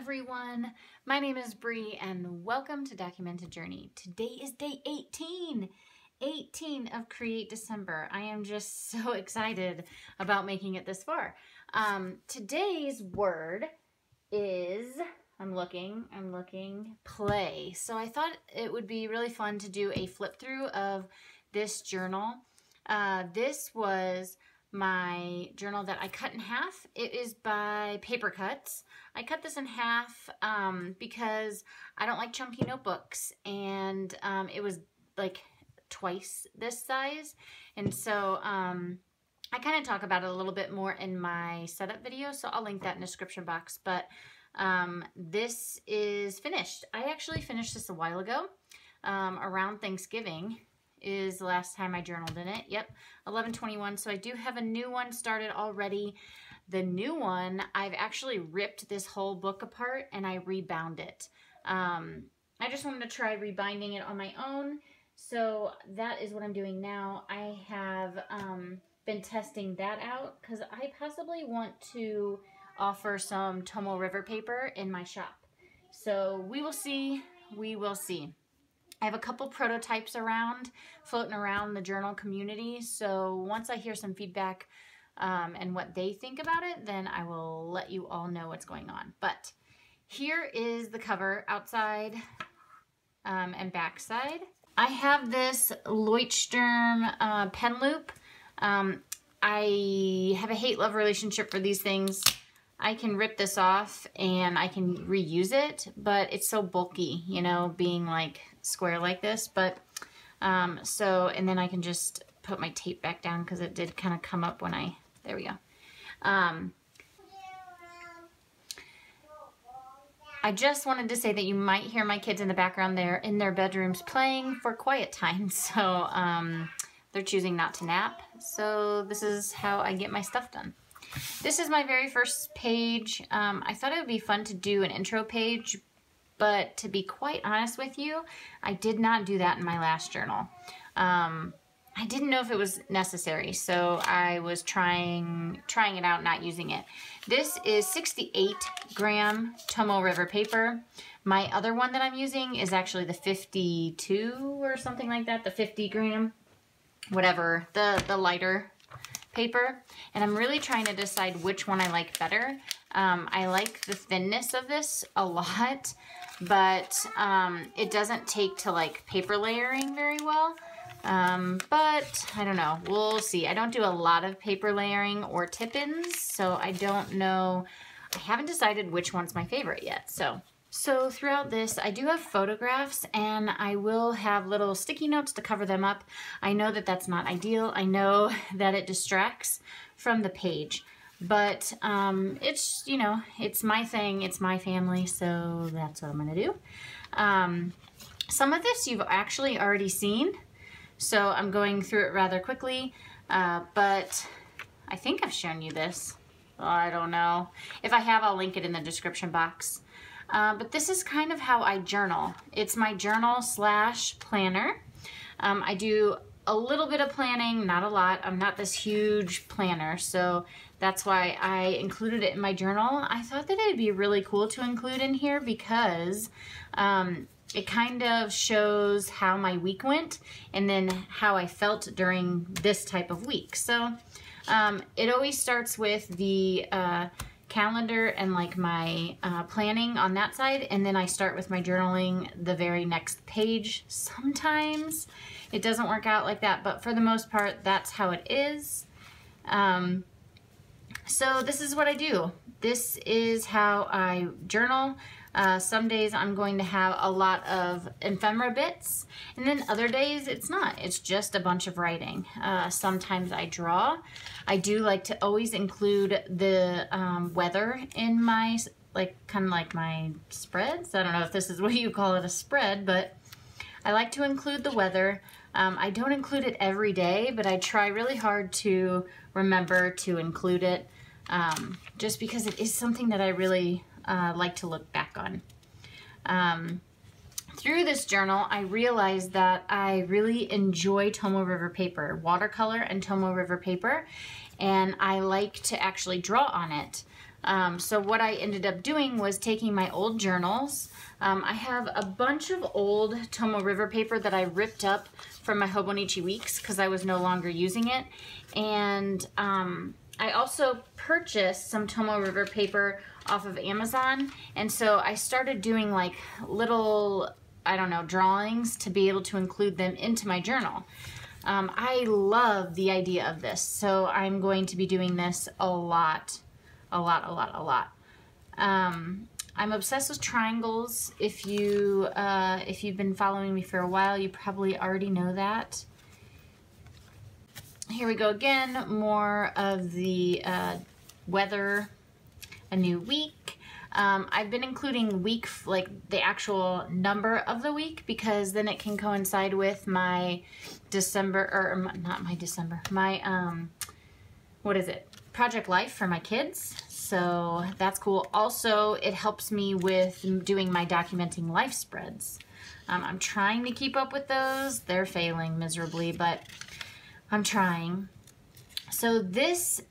everyone. My name is Bree and welcome to Documented Journey. Today is day 18 of Create December. I am just so excited about making it this far. Today's word is, I'm looking, play. So I thought it would be really fun to do a flip through of this journal. This was my journal that I cut in half. It is by Paper Cuts. I cut this in half because I don't like chunky notebooks, and it was like twice this size, and so I kind of talk about it a little bit more in my setup video, so I'll link that in the description box. But this is finished. I actually finished this a while ago, around Thanksgiving is the last time I journaled in it. Yep, 11/21. So I do have a new one started already. The new one, I've actually ripped this whole book apart and I rebound it. I just wanted to try rebinding it on my own. So that is what I'm doing now. I have been testing that out because I possibly want to offer some Tomoe River paper in my shop. So we will see. We will see. I have a couple prototypes floating around the journal community. So once I hear some feedback and what they think about it, then I will let you all know what's going on. But here is the cover, outside and backside. I have this Leuchtturm pen loop. I have a hate-love relationship for these things. I can rip this off and I can reuse it, but it's so bulky, you know, being like square like this. But and then I can just put my tape back down because it did kind of come up when there we go. I just wanted to say that you might hear my kids in the background. They're in their bedrooms playing for quiet time, so they're choosing not to nap. So this is how I get my stuff done. This is my very first page. I thought it would be fun to do an intro page, but to be quite honest with you, I did not do that in my last journal. I didn't know if it was necessary, so I was trying it out, not using it. This is 68-gram Tomoe River paper. My other one that I'm using is actually the 52 or something like that, the 50-gram, whatever, the lighter paper, and I'm really trying to decide which one I like better. I like the thinness of this a lot, but it doesn't take to like paper layering very well. But I don't know, we'll see. I don't do a lot of paper layering or tip-ins, so I don't know. I haven't decided which one's my favorite yet. So throughout this, I do have photographs, and I will have little sticky notes to cover them up. I know that that's not ideal. I know that it distracts from the page, but it's, you know, it's my thing, it's my family, so that's what I'm gonna do. Some of this you've actually already seen, so I'm going through it rather quickly, but I think I've shown you this. Oh, I don't know. If I have, I'll link it in the description box. But this is kind of how I journal. It's my journal / planner. I do a little bit of planning, not a lot. I'm not this huge planner, so that's why I included it in my journal. I thought that it'd be really cool to include in here because it kind of shows how my week went and then how I felt during this type of week. So it always starts with the calendar and like my planning on that side, and then I start with my journaling the very next page. Sometimes it doesn't work out like that, but for the most part that's how it is. So this is what I do. This is how I journal. Some days I'm going to have a lot of ephemera bits, and then other days it's not. It's just a bunch of writing. Sometimes I draw. I do like to always include the weather in my, kind of like my spreads. I don't know if this is what you call it, a spread, but I like to include the weather. I don't include it every day, but I try really hard to remember to include it, just because it is something that I really like to look back on. Through this journal, I realized that I really enjoy Tomoe River paper, watercolor and Tomoe River paper, and I like to actually draw on it. So what I ended up doing was taking my old journals. I have a bunch of old Tomoe River paper that I ripped up from my Hobonichi Weeks because I was no longer using it. And I also purchased some Tomoe River paper off of Amazon. And so I started doing like little, I don't know, drawings to be able to include them into my journal. I love the idea of this. So I'm going to be doing this a lot. I'm obsessed with triangles. If you've been following me for a while, you probably already know that. Here we go again, more of the weather, a new week. I've been including week, like the actual number of the week, because then it can coincide with my December, or not my December, my, what is it? Project Life for my kids. So that's cool. Also, it helps me with doing my documenting life spreads. I'm trying to keep up with those. They're failing miserably, but I'm trying. So this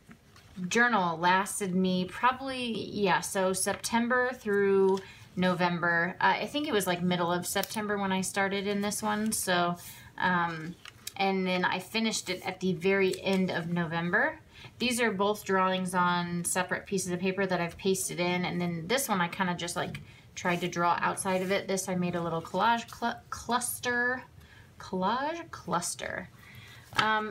journal lasted me probably, yeah, so September through November. I think it was like middle of September when I started in this one. So, and then I finished it at the very end of November. These are both drawings on separate pieces of paper that I've pasted in, and then this one I kind of just like tried to draw outside of it. This I made a little collage cluster.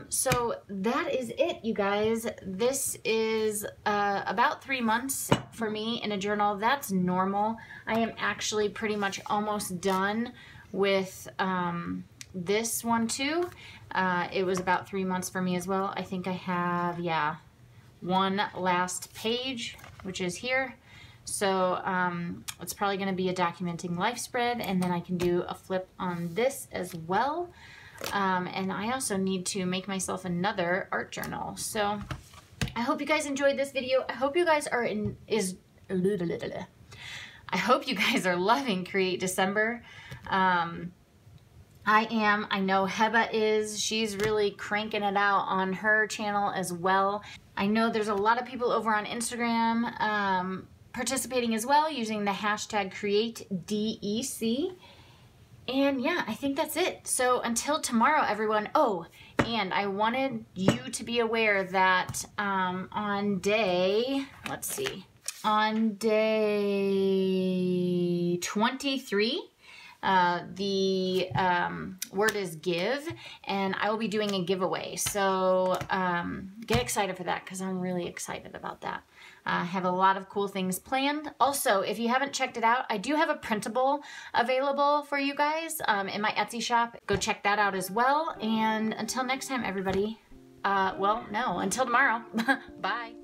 So that is it, you guys. This is about 3 months for me in a journal. That's normal. I am actually pretty much almost done with this one too. It was about 3 months for me as well. I think I have, yeah, one last page, which is here. So it's probably going to be a documenting life spread, and then I can do a flip on this as well. And I also need to make myself another art journal. So I hope you guys enjoyed this video. I hope you guys are I hope you guys are loving Create December. I am. I know Heba is. She's really cranking it out on her channel as well. I know there's a lot of people over on Instagram participating as well, using the hashtag createdec. And yeah, I think that's it. So until tomorrow, everyone. Oh, and I wanted you to be aware that on day, let's see, on day 23, the word is give, and I will be doing a giveaway. So get excited for that, because I'm really excited about that. I have a lot of cool things planned. Also, if you haven't checked it out, I do have a printable available for you guys in my Etsy shop. Go check that out as well. And until next time, everybody, well, no, until tomorrow. Bye.